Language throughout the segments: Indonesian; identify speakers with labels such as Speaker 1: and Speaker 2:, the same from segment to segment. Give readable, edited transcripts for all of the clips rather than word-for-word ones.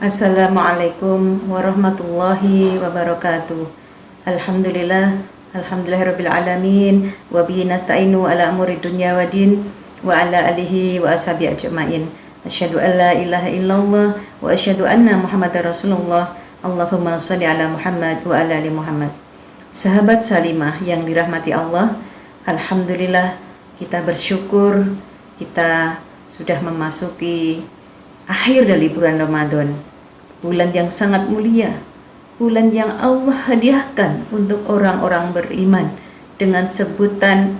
Speaker 1: Assalamualaikum warahmatullahi wabarakatuh. Alhamdulillahirabbil alamin wa bihi nasta'inu ala umuri dunya waddin wa ala alihi wa ashabi ajmain. Asyhadu an la ilaha illallah wa asyhadu anna Muhammadar Rasulullah. Allahumma shalli ala Muhammad wa ala ali Muhammad. Sahabat Salimah yang dirahmati Allah, alhamdulillah kita bersyukur kita sudah memasuki akhir dari bulan Ramadan. Bulan yang sangat mulia, bulan yang Allah hadiahkan untuk orang-orang beriman dengan sebutan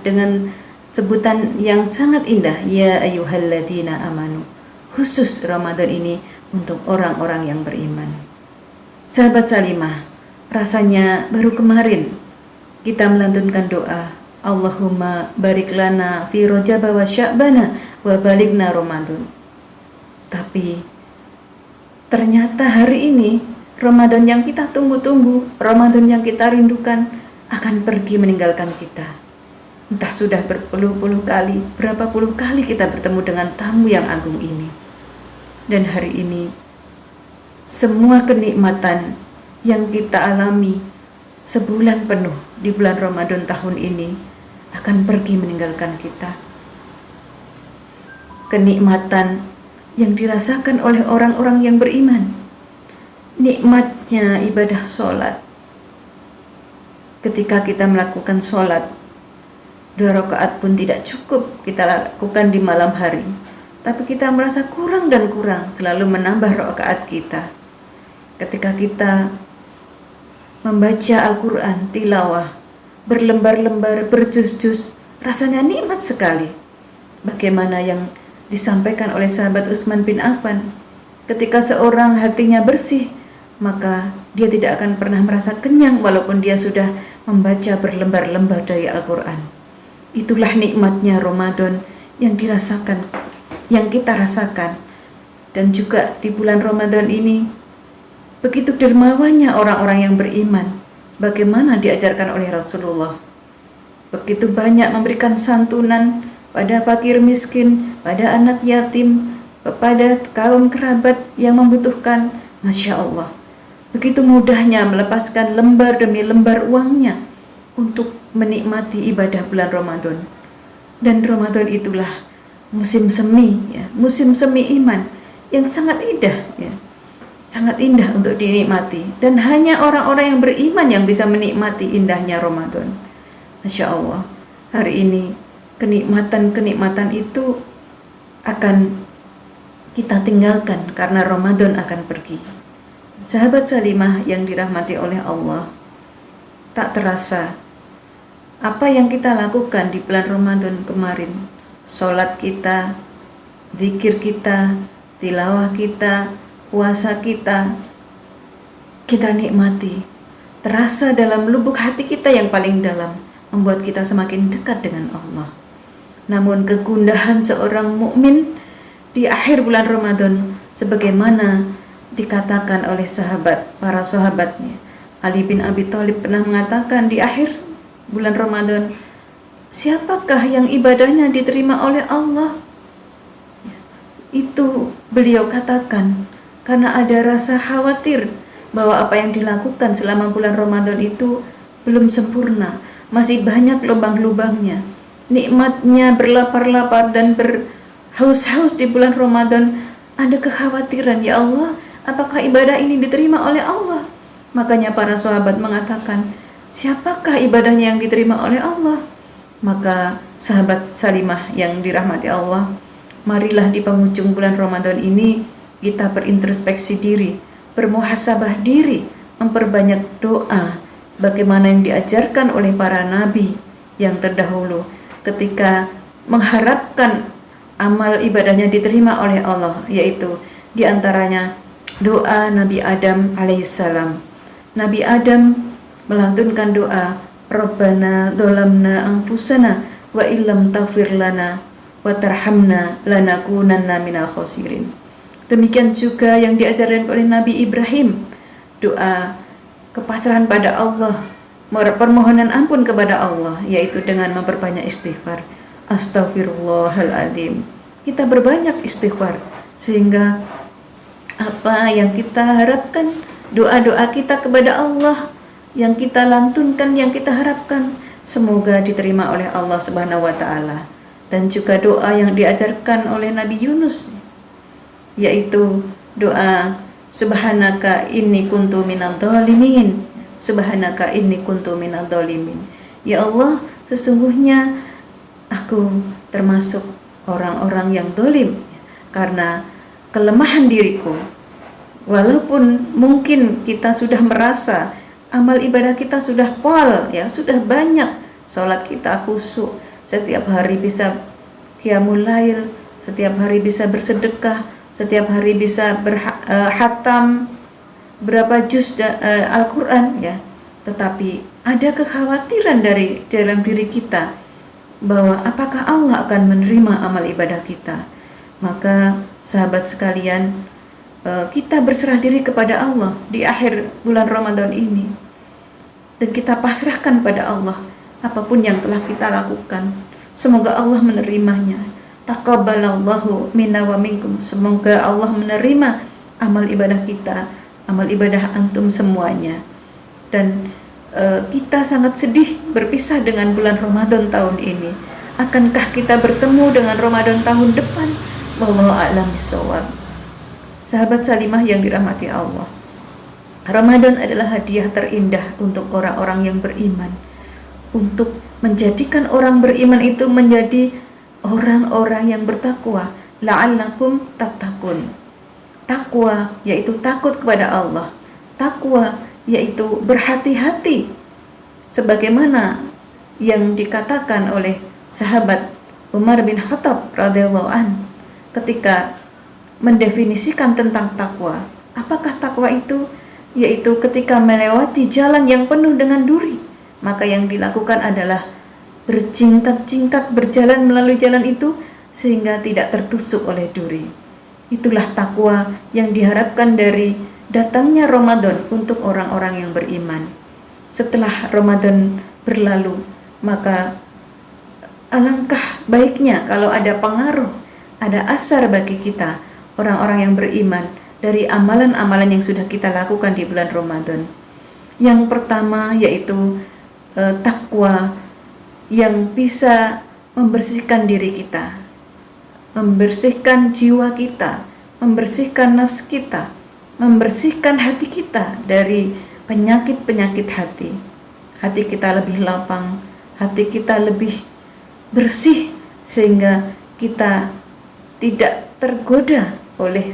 Speaker 1: yang sangat indah, ya ayyuhalladzina amanu. Khusus Ramadan ini untuk orang-orang yang beriman. Sahabat Salimah, rasanya baru kemarin kita melantunkan doa, Allahumma barik lana fi Rajab wa Sya'bana wa balighna Ramadan. Tapi ternyata hari ini Ramadan yang kita tunggu-tunggu, Ramadan yang kita rindukan akan pergi meninggalkan kita. Entah sudah berpuluh-puluh kali, berapa puluh kali kita bertemu dengan tamu yang agung ini. Dan hari ini semua kenikmatan yang kita alami sebulan penuh di bulan Ramadan tahun ini akan pergi meninggalkan kita. Kenikmatan yang dirasakan oleh orang-orang yang beriman, nikmatnya ibadah sholat. Ketika kita melakukan sholat 2 rakaat pun tidak cukup kita lakukan di malam hari, tapi kita merasa kurang dan kurang, selalu menambah rakaat kita. Ketika kita membaca Al-Quran, tilawah, berlembar-lembar, berjuz-juz, rasanya nikmat sekali. Bagaimana yang disampaikan oleh sahabat Utsman bin Affan, ketika seorang hatinya bersih, maka dia tidak akan pernah merasa kenyang walaupun dia sudah membaca berlembar-lembar dari Al-Quran. Itulah nikmatnya Ramadan yang dirasakan, yang kita rasakan. Dan juga di bulan Ramadan ini begitu dermawannya orang-orang yang beriman, bagaimana diajarkan oleh Rasulullah. Begitu banyak memberikan santunan pada fakir miskin, pada anak yatim, kepada kaum kerabat yang membutuhkan. Masya Allah, begitu mudahnya melepaskan lembar demi lembar uangnya untuk menikmati ibadah bulan Ramadan. Dan Ramadan itulah musim semi, ya, musim semi iman yang sangat indah, ya, sangat indah untuk dinikmati. Dan hanya orang-orang yang beriman yang bisa menikmati indahnya Ramadan. Masya Allah, hari ini kenikmatan-kenikmatan itu akan kita tinggalkan karena Ramadan akan pergi. Sahabat Salimah yang dirahmati oleh Allah, tak terasa apa yang kita lakukan di bulan Ramadan kemarin. Sholat kita, zikir kita, tilawah kita, puasa kita nikmati. Terasa dalam lubuk hati kita yang paling dalam, membuat kita semakin dekat dengan Allah. Namun kegundahan seorang mukmin di akhir bulan Ramadan, sebagaimana dikatakan oleh para sahabatnya, Ali bin Abi Thalib pernah mengatakan di akhir bulan Ramadan, siapakah yang ibadahnya diterima oleh Allah? Itu beliau katakan karena ada rasa khawatir bahwa apa yang dilakukan selama bulan Ramadan itu belum sempurna, masih banyak lubang-lubangnya. Nikmatnya berlapar-lapar dan berhaus-haus di bulan Ramadan, ada kekhawatiran, ya Allah, apakah ibadah ini diterima oleh Allah? Makanya para sahabat mengatakan, siapakah ibadahnya yang diterima oleh Allah? Maka sahabat Salimah yang dirahmati Allah, marilah di penghujung bulan Ramadan ini kita berintrospeksi diri, bermuhasabah diri, memperbanyak doa sebagaimana yang diajarkan oleh para nabi yang terdahulu ketika mengharapkan amal ibadahnya diterima oleh Allah, yaitu diantaranya doa Nabi Adam alaihissalam. Nabi Adam melantunkan doa, Rabbana dzalamna anfusana wa illam taghfir lana wa tarhamna lanakunanna minal khasirin. Demikian juga yang diajarkan oleh Nabi Ibrahim, doa kepasrahan pada Allah, permohonan ampun kepada Allah, yaitu dengan memperbanyak istighfar. Astaghfirullahaladzim. Kita berbanyak istighfar sehingga Apa yang kita harapkan, doa-doa kita kepada Allah yang kita lantunkan, yang kita harapkan, semoga diterima oleh Allah Subhanahu wa taala. Dan juga doa yang diajarkan oleh Nabi Yunus, yaitu doa subhanaka inni kuntu minadh dhalimin, subhanaka inni kuntu minadh dhalimin. Ya Allah, sesungguhnya aku termasuk orang-orang yang dolim karena kelemahan diriku. Walaupun mungkin kita sudah merasa amal ibadah kita sudah pol, ya sudah banyak, sholat kita khusyuk, setiap hari bisa qiyamul lail, setiap hari bisa bersedekah, setiap hari bisa berhatam berapa juz Al-Quran, ya. Tetapi ada kekhawatiran dari dalam diri kita bahwa apakah Allah akan menerima amal ibadah kita. Maka sahabat sekalian, kita berserah diri kepada Allah di akhir bulan Ramadan ini, dan kita pasrahkan pada Allah apapun yang telah kita lakukan. Semoga Allah menerimanya. Taqabbalallahu minna wa minkum. Semoga Allah menerima amal ibadah kita, amal ibadah antum semuanya. Dan kita sangat sedih berpisah dengan bulan Ramadan tahun ini. Akankah kita bertemu dengan Ramadan tahun depan? Wallahu a'lam bishawab. Sahabat Salimah yang dirahmati Allah, Ramadan adalah hadiah terindah untuk orang-orang yang beriman, untuk menjadikan orang beriman itu menjadi orang-orang yang bertakwa. La'allakum tattaqun. Takwa yaitu takut kepada Allah. Takwa yaitu berhati-hati, sebagaimana yang dikatakan oleh sahabat Umar bin Khattab radhiyallahu an ketika mendefinisikan tentang takwa. Apakah takwa itu? Yaitu ketika melewati jalan yang penuh dengan duri, maka yang dilakukan adalah berjingkat-jingkat berjalan melalui jalan itu sehingga tidak tertusuk oleh duri. Itulah takwa yang diharapkan dari datangnya Ramadan untuk orang-orang yang beriman. Setelah Ramadan berlalu, maka alangkah baiknya kalau ada pengaruh, ada asar bagi kita orang-orang yang beriman dari amalan-amalan yang sudah kita lakukan di bulan Ramadan. Yang pertama yaitu takwa yang bisa membersihkan diri kita, membersihkan jiwa kita, membersihkan nafsu kita, membersihkan hati kita dari penyakit-penyakit hati. Hati kita lebih lapang, hati kita lebih bersih sehingga kita tidak tergoda oleh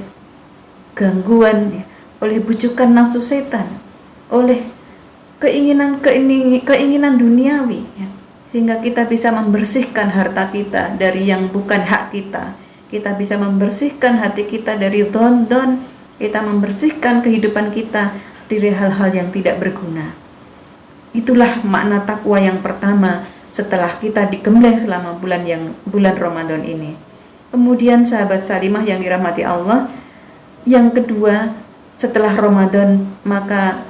Speaker 1: gangguan, oleh bujukan nafsu setan, oleh keinginan duniawi, ya. Sehingga kita bisa membersihkan harta kita dari yang bukan hak kita. Kita bisa membersihkan hati kita dari don-don. Kita membersihkan kehidupan kita dari hal-hal yang tidak berguna. Itulah makna takwa yang pertama setelah kita digembleng selama bulan Ramadan ini. Kemudian sahabat Salimah yang dirahmati Allah, yang kedua setelah Ramadan maka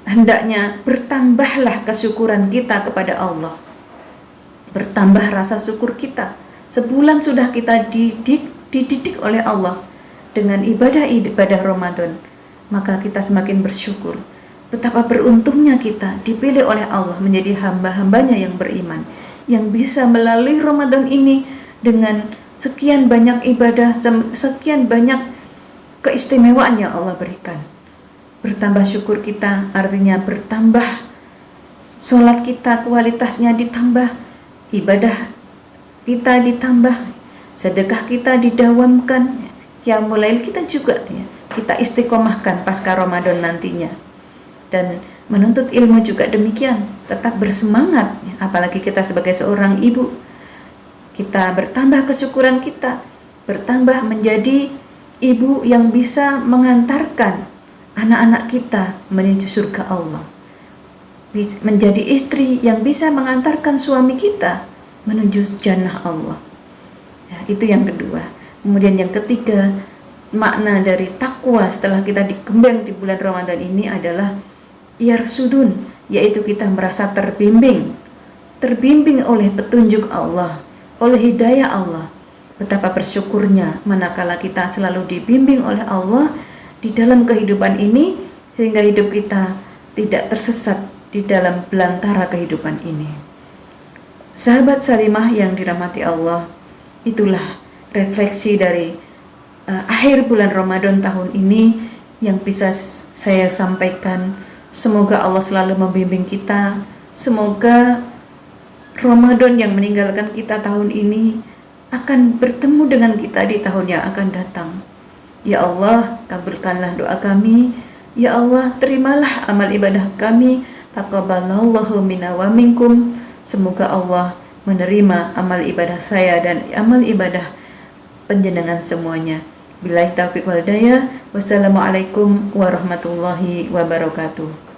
Speaker 1: hendaknya bertambahlah kesyukuran kita kepada Allah. Bertambah rasa syukur kita. Sebulan sudah kita dididik oleh Allah dengan ibadah Ramadan, maka kita semakin bersyukur. Betapa beruntungnya kita dipilih oleh Allah menjadi hamba-hambanya yang beriman, yang bisa melalui Ramadan ini dengan sekian banyak ibadah, sekian banyak keistimewaan yang Allah berikan. Bertambah syukur kita artinya bertambah sholat kita, kualitasnya ditambah, ibadah kita ditambah, sedekah kita didawamkan, qiyamul lail kita juga, ya, kita istiqomahkan pasca Ramadan nantinya. Dan menuntut ilmu juga demikian, tetap bersemangat, ya, apalagi kita sebagai seorang ibu. Kita bertambah kesyukuran kita, bertambah menjadi ibu yang bisa mengantarkan anak-anak kita menuju surga Allah, menjadi istri yang bisa mengantarkan suami kita menuju jannah Allah, ya, itu yang kedua. Kemudian yang ketiga, makna dari takwa setelah kita digembleng di bulan Ramadan ini adalah yarsudun, yaitu kita merasa terbimbing oleh petunjuk Allah, oleh hidayah Allah, Betapa bersyukurnya manakala kita selalu dibimbing oleh Allah di dalam kehidupan ini, sehingga hidup kita tidak tersesat di dalam belantara kehidupan ini. Sahabat Salimah yang dirahmati Allah, itulah refleksi dari akhir bulan Ramadan tahun ini yang bisa saya sampaikan. Semoga Allah selalu membimbing kita. Semoga Ramadan yang meninggalkan kita tahun ini akan bertemu dengan kita di tahun yang akan datang. Ya Allah, kabulkanlah doa kami. Ya Allah, terimalah amal ibadah kami. Taqabbalallahu minna wa minkum. Semoga Allah menerima amal ibadah saya dan amal ibadah panjenengan semuanya. Billahi taufiq wal hidayah. Wassalamualaikum warahmatullahi wabarakatuh.